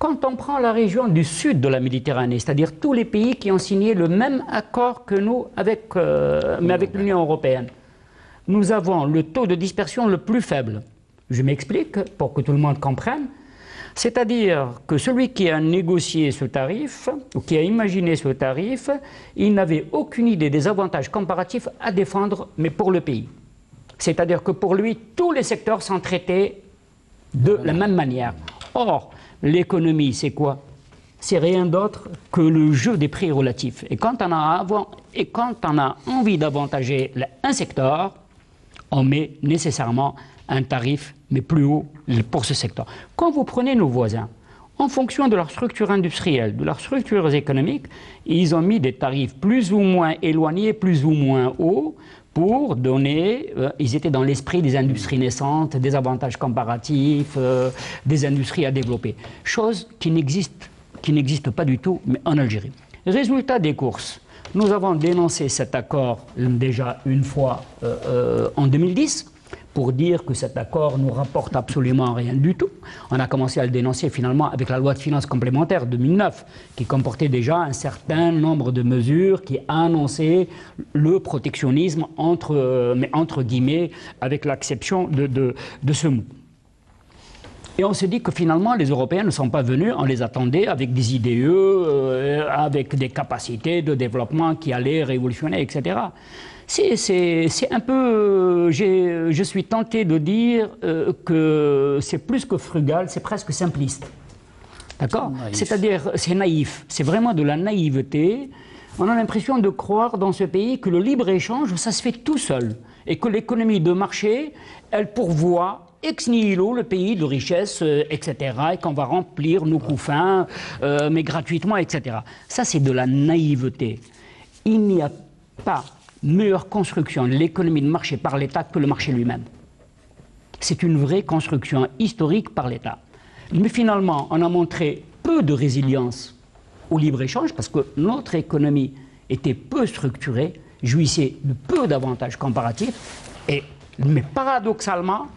Quand on prend la région du sud de la Méditerranée, c'est-à-dire tous les pays qui ont signé le même accord que nous mais avec l'Union européenne, nous avons le taux de dispersion le plus faible. Je m'explique pour que tout le monde comprenne. C'est-à-dire que celui qui a négocié ce tarif, ou qui a imaginé ce tarif, il n'avait aucune idée des avantages comparatifs à défendre, mais pour le pays. C'est-à-dire que pour lui, tous les secteurs sont traités de la même manière. Or, l'économie, c'est quoi? C'est rien d'autre que le jeu des prix relatifs. Et quand on a envie d'avantager un secteur, on met nécessairement un tarif, mais plus haut pour ce secteur. Quand vous prenez nos voisins, en fonction de leur structure industrielle, de leurs structures économiques, ils ont mis des tarifs plus ou moins éloignés, plus ou moins hauts, pour donner, ils étaient dans l'esprit des industries naissantes, des avantages comparatifs, des industries à développer. Chose qui n'existe pas du tout, mais en Algérie. Résultat des courses, nous avons dénoncé cet accord déjà une fois en 2010, pour dire que cet accord nous rapporte absolument rien du tout. On a commencé à le dénoncer finalement avec la loi de finances complémentaire 2009, qui comportait déjà un certain nombre de mesures qui annonçaient le protectionnisme, mais entre guillemets, avec l'acception de ce mot. Et on s'est dit que finalement, les Européens ne sont pas venus, on les attendait avec des IDE, avec des capacités de développement qui allaient révolutionner, etc. C'est un peu... je suis tenté de dire que c'est plus que frugal, c'est presque simpliste. D'accord? C'est-à-dire, c'est naïf. C'est vraiment de la naïveté. On a l'impression de croire dans ce pays que le libre-échange, ça se fait tout seul. Et que l'économie de marché, elle pourvoit ex nihilo le pays de richesse, etc. Et qu'on va remplir nos couffins, mais gratuitement, etc. Ça, c'est de la naïveté. Il n'y a pas meilleure construction de l'économie de marché par l'État que le marché lui-même. C'est une vraie construction historique par l'État. Mais finalement, on a montré peu de résilience au libre-échange parce que notre économie était peu structurée, jouissait de peu d'avantages comparatifs, mais paradoxalement,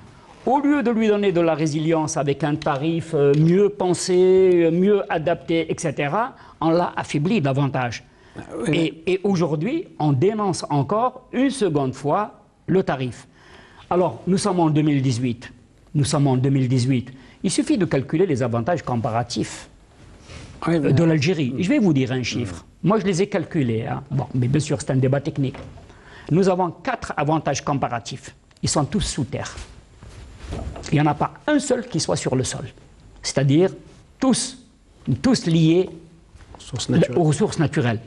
au lieu de lui donner de la résilience avec un tarif mieux pensé, mieux adapté, etc., on l'a affaibli davantage. Oui. Et aujourd'hui, on dénonce encore une seconde fois le tarif. Alors, nous sommes en 2018. Il suffit de calculer les avantages comparatifs de l'Algérie. Je vais vous dire un chiffre. Moi, je les ai calculés. Hein. Bon, mais bien sûr, c'est un débat technique. Nous avons 4 avantages comparatifs. Ils sont tous sous terre. Il n'y en a pas un seul qui soit sur le sol. C'est-à-dire tous liés aux ressources naturelles.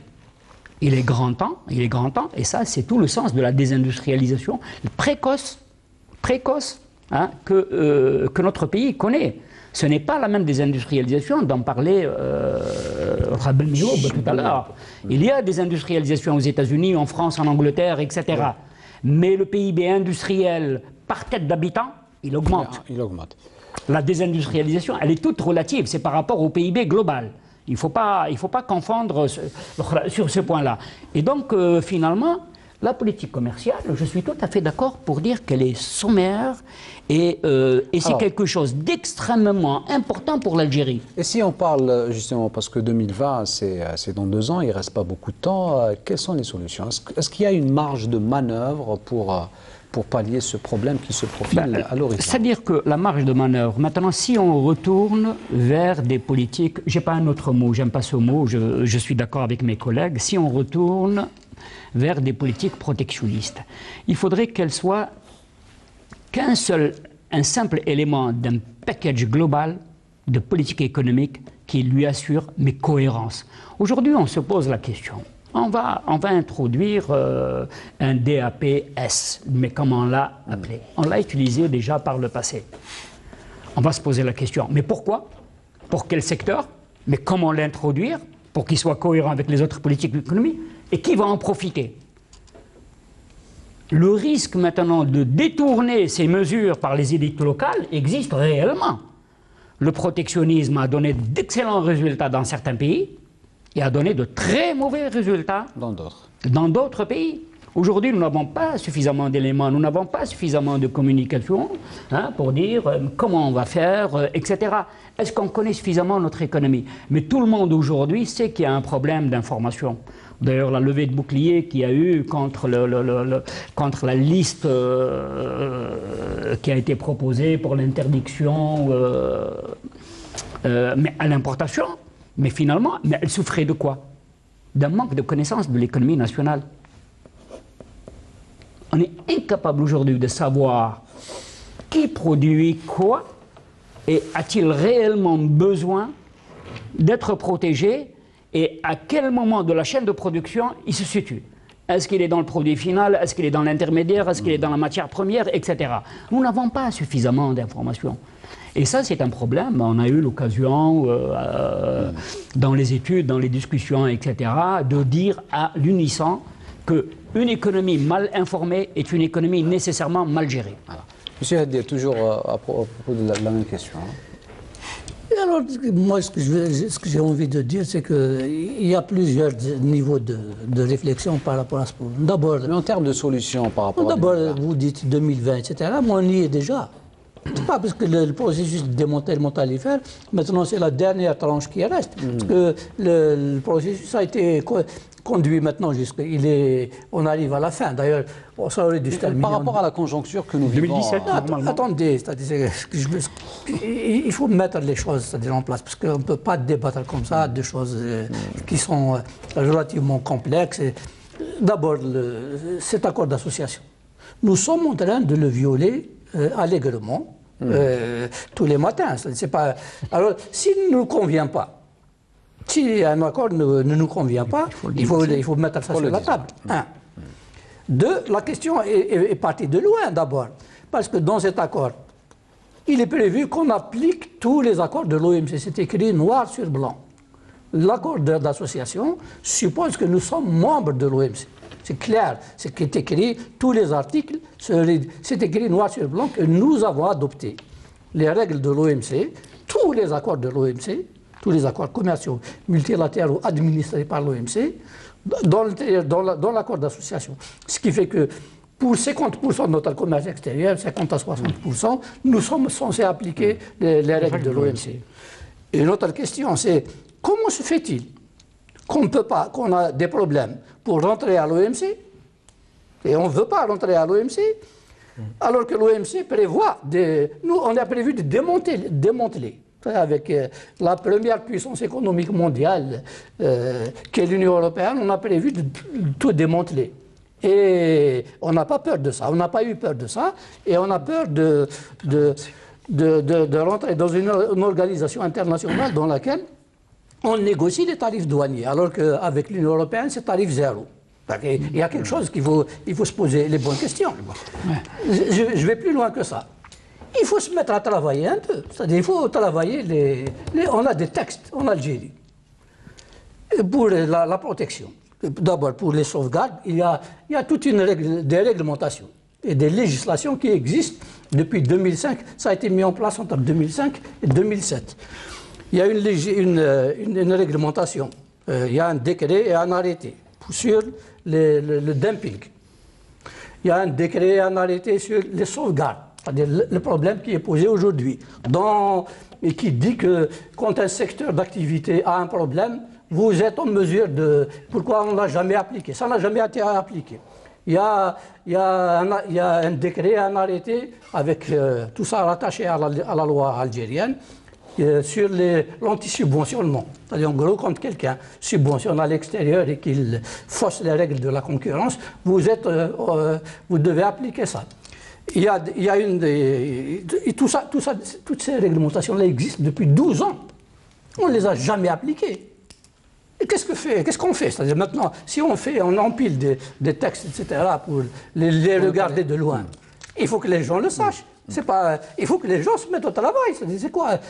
Il est grand temps, et ça c'est tout le sens de la désindustrialisation précoce hein, que notre pays connaît. Ce n'est pas la même désindustrialisation dont parlait Rabel Mioub tout à l'heure. Il y a des industrialisations aux États-Unis, en France, en Angleterre, etc. Ouais. Mais le PIB industriel par tête d'habitant, il augmente. La désindustrialisation, elle est toute relative, c'est par rapport au PIB global. Il ne faut pas confondre sur ce point-là. Et donc, finalement, la politique commerciale, je suis tout à fait d'accord pour dire qu'elle est sommaire et c'est quelque chose d'extrêmement important pour l'Algérie. Et si on parle justement, parce que 2020, c'est dans 2 ans, il ne reste pas beaucoup de temps, quelles sont les solutions? Est-ce qu'il y a une marge de manœuvre pour pallier ce problème qui se profile à l'horizon? C'est-à-dire que la marge de manœuvre, maintenant, si on retourne vers des politiques, je n'ai pas un autre mot, j'aime pas ce mot, je suis d'accord avec mes collègues, si on retourne vers des politiques protectionnistes, il faudrait qu'elles soient un simple élément d'un package global de politique économique qui lui assure mes cohérences. Aujourd'hui, on se pose la question. On va introduire un DAP-S, mais comment on l'a appelé? On l'a utilisé déjà par le passé. On va se poser la question, mais pourquoi? Pour quel secteur? Mais comment l'introduire pour qu'il soit cohérent avec les autres politiques d'économie? Et qui va en profiter? Le risque maintenant de détourner ces mesures par les élites locales existe réellement. Le protectionnisme a donné d'excellents résultats dans certains pays, et a donné de très mauvais résultats dans d'autres pays. Aujourd'hui, nous n'avons pas suffisamment d'éléments, nous n'avons pas suffisamment de communication pour dire comment on va faire, etc. Est-ce qu'on connaît suffisamment notre économie? Mais tout le monde aujourd'hui sait qu'il y a un problème d'information. D'ailleurs, la levée de bouclier qu'il y a eu contre la liste qui a été proposée pour l'interdiction mais à l'importation, mais finalement, elle souffrait de quoi? D'un manque de connaissance de l'économie nationale. On est incapable aujourd'hui de savoir qui produit quoi et a-t-il réellement besoin d'être protégé et à quel moment de la chaîne de production il se situe. Est-ce qu'il est dans le produit final? Est-ce qu'il est dans l'intermédiaire? Est-ce qu'il est dans la matière première? Etc. Nous n'avons pas suffisamment d'informations. Et ça, c'est un problème. On a eu l'occasion, dans les études, dans les discussions, etc., de dire à l'unisson qu'une économie mal informée est une économie nécessairement mal gérée. Voilà. Monsieur Hadir, toujours à propos de la même question. Et alors, moi, ce que j'ai envie de dire, c'est qu'il y a plusieurs niveaux de réflexion par rapport à ce problème. D'abord, mais en termes de solutions par rapport à... D'abord, vous dites 2020, etc. Moi, on y est déjà. C'est pas parce que le processus de démantèlement tarifaire, maintenant c'est la dernière tranche qui reste. Parce que le processus a été conduit maintenant jusqu'à... On arrive à la fin. D'ailleurs, ça aurait dû se terminer... Par rapport à la conjoncture que nous vivons... 2017, attendez, il faut mettre les choses en place, parce qu'on ne peut pas débattre comme ça de choses qui sont relativement complexes. D'abord, cet accord d'association. Nous sommes en train de le violer allègrement tous les matins. C'est pas... Alors, s'il ne nous convient pas, si un accord ne nous convient pas, il faut mettre ça sur la table. Un. Deux, la question est partie de loin d'abord, parce que dans cet accord, il est prévu qu'on applique tous les accords de l'OMC. C'est écrit noir sur blanc. L'accord d'association suppose que nous sommes membres de l'OMC. C'est clair, c'est qui est écrit, tous les articles, c'est écrit noir sur blanc que nous avons adopté les règles de l'OMC, tous les accords de l'OMC, tous les accords commerciaux multilatéraux administrés par l'OMC, dans l'accord d'association. Ce qui fait que pour 50% de notre commerce extérieur, 50 à 60%, nous sommes censés appliquer les règles de l'OMC. Et une autre question, c'est comment se fait-il qu'on ne peut pas, qu'on a des problèmes pour rentrer à l'OMC, et on ne veut pas rentrer à l'OMC, alors que l'OMC prévoit, nous on a prévu de démanteler avec la première puissance économique mondiale qu'est l'Union européenne, on a prévu de tout démanteler. Et on n'a pas peur de ça, on n'a pas eu peur de ça, et on a peur de rentrer dans une organisation internationale dans laquelle on négocie les tarifs douaniers, alors qu'avec l'Union européenne, c'est tarif zéro. Il y a quelque chose qu'il faut se poser les bonnes questions. Je vais plus loin que ça. Il faut se mettre à travailler un peu. C'est-à-dire il faut travailler on a des textes en Algérie pour la protection. D'abord, pour les sauvegardes, il y a toute des réglementations et des législations qui existent depuis 2005. Ça a été mis en place entre 2005 et 2007. Il y a une réglementation, il y a un décret et un arrêté sur le dumping. Il y a un décret et un arrêté sur les sauvegardes, c'est-à-dire le problème qui est posé aujourd'hui, et qui dit que quand un secteur d'activité a un problème, vous êtes en mesure de... Pourquoi on ne l'a jamais appliqué? Ça n'a jamais été appliqué. Il y a un décret et un arrêté avec tout ça rattaché à la loi algérienne, sur l'anti-subventionnement. C'est-à-dire, en gros, quand quelqu'un subventionne à l'extérieur et qu'il fausse les règles de la concurrence, vous devez appliquer ça. Il y a toutes ces réglementations-là existent depuis 12 ans. On ne les a jamais appliquées. Et qu'est-ce qu'on fait? C'est-à-dire, maintenant, si on empile des textes, etc., pour les regarder de loin, il faut que les gens le sachent. Il faut que les gens se mettent au travail. C'est quoi?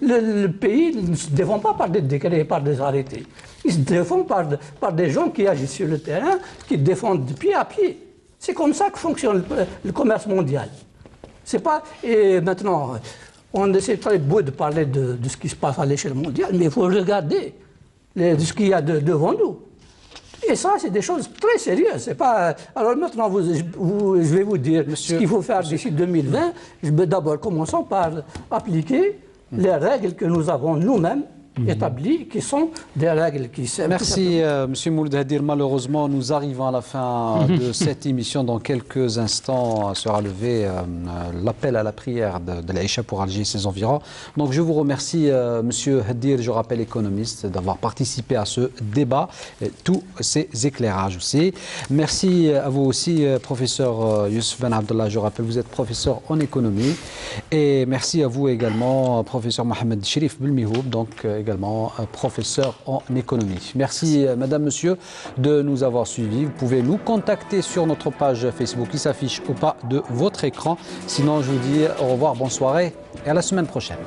Le pays ne se défend pas par des décrets, par des arrêtés. Il se défend par des gens qui agissent sur le terrain, qui défendent de pied à pied. C'est comme ça que fonctionne le commerce mondial. C'est pas... Et maintenant, on essaie très beau de parler de ce qui se passe à l'échelle mondiale, mais il faut regarder ce qu'il y a devant nous. Et ça, c'est des choses très sérieuses. C'est pas... Alors maintenant, je vais vous dire ce qu'il faut faire d'ici 2020. D'abord, commençons par appliquer les règles que nous avons nous-mêmes établies, qui sont des règles qui... Merci, Monsieur Mouloud Hadir. Malheureusement, nous arrivons à la fin de cette émission. Dans quelques instants sera levé l'appel à la prière de l'Aïcha pour Alger et ses environs. Donc, je vous remercie, Monsieur Hadir, je rappelle économiste, d'avoir participé à ce débat et tous ces éclairages aussi. Merci à vous aussi, professeur Youssef Ben Abdallah. Je rappelle, vous êtes professeur en économie. Et merci à vous également, professeur Mohamed Chérif Belmihoub, donc également professeur en économie. Merci, madame, monsieur, de nous avoir suivis. Vous pouvez nous contacter sur notre page Facebook qui s'affiche au bas de votre écran. Sinon, je vous dis au revoir, bonne soirée et à la semaine prochaine.